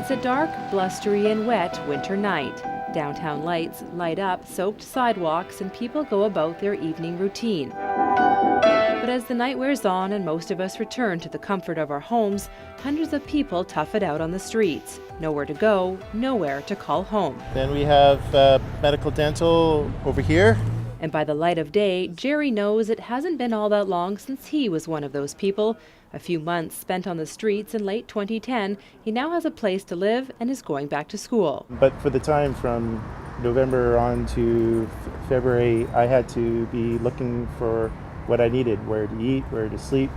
It's a dark, blustery and wet winter night. Downtown lights light up soaked sidewalks and people go about their evening routine. But as the night wears on and most of us return to the comfort of our homes, hundreds of people tough it out on the streets. Nowhere to go, nowhere to call home. Then we have medical dental over here. And by the light of day, Jerry knows it hasn't been all that long since he was one of those people. A few months spent on the streets in late 2010, he now has a place to live and is going back to school. But for the time from November on to February, I had to be looking for what I needed, where to eat, where to sleep.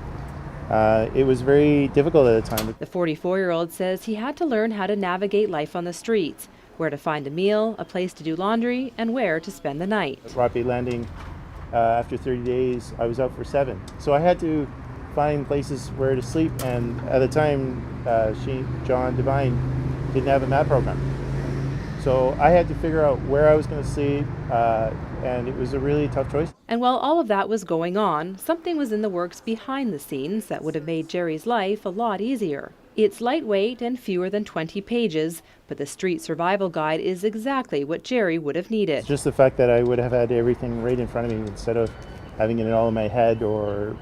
It was very difficult at the time. The 44-year-old says he had to learn how to navigate life on the streets, where to find a meal, a place to do laundry, and where to spend the night. At Rock Bay Landing, after 30 days, I was out for 7. So I had to find places where to sleep, and at the time, John Devine didn't have a MAP program. So I had to figure out where I was going to sleep, and it was a really tough choice. And while all of that was going on, something was in the works behind the scenes that would have made Jerry's life a lot easier. It's lightweight and fewer than 20 pages, but the street survival guide is exactly what Jerry would have needed. Just the fact that I would have had everything right in front of me instead of having it all in my head or,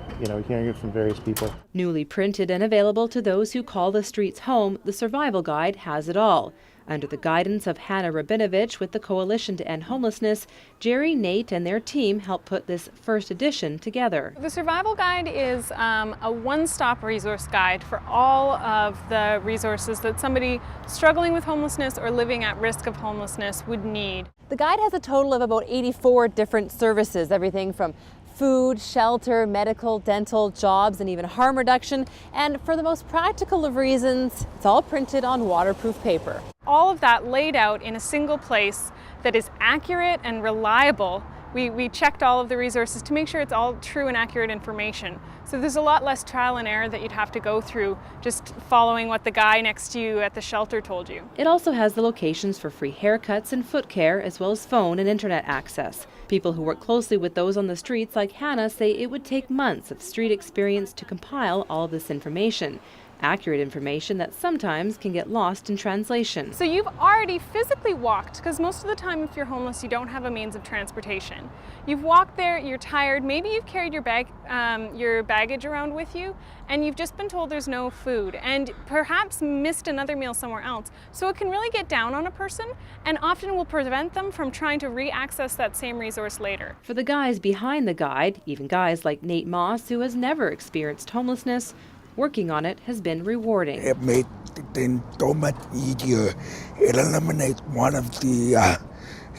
hearing it from various people. Newly printed and available to those who call the streets home, the survival guide has it all. Under the guidance of Hannah Rabinovich with the Coalition to End Homelessness, Jerry, Nate, and their team helped put this first edition together. The Survival Guide is a one-stop resource guide for all of the resources that somebody struggling with homelessness or living at risk of homelessness would need. The guide has a total of about 84 different services, everything from food, shelter, medical, dental, jobs, and even harm reduction. And for the most practical of reasons, it's all printed on waterproof paper. All of that laid out in a single place that is accurate and reliable. We checked all of the resources to make sure it's all true and accurate information. So there's a lot less trial and error that you'd have to go through just following what the guy next to you at the shelter told you. It also has the locations for free haircuts and foot care, as well as phone and internet access. People who work closely with those on the streets like Hannah say it would take months of street experience to compile all of this information. Accurate information that sometimes can get lost in translation. So you've already physically walked, because most of the time if you're homeless you don't have a means of transportation. You've walked there, you're tired, maybe you've carried your baggage around with you, and you've just been told there's no food, and perhaps missed another meal somewhere else. So it can really get down on a person, and often will prevent them from trying to re-access that same resource later. For the guys behind the guide, even guys like Nate Moss, who has never experienced homelessness, working on it has been rewarding. It made things so much easier. It eliminates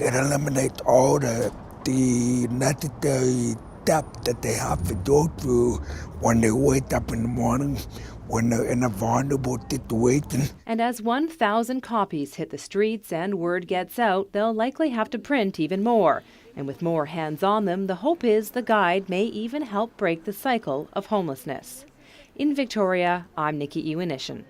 it eliminates all the necessary steps that they have to go through when they wake up in the morning, when they're in a vulnerable situation. And as 1,000 copies hit the streets and word gets out, they'll likely have to print even more. And with more hands on them, the hope is the guide may even help break the cycle of homelessness. In Victoria, I'm Nikki Ewanyshyn.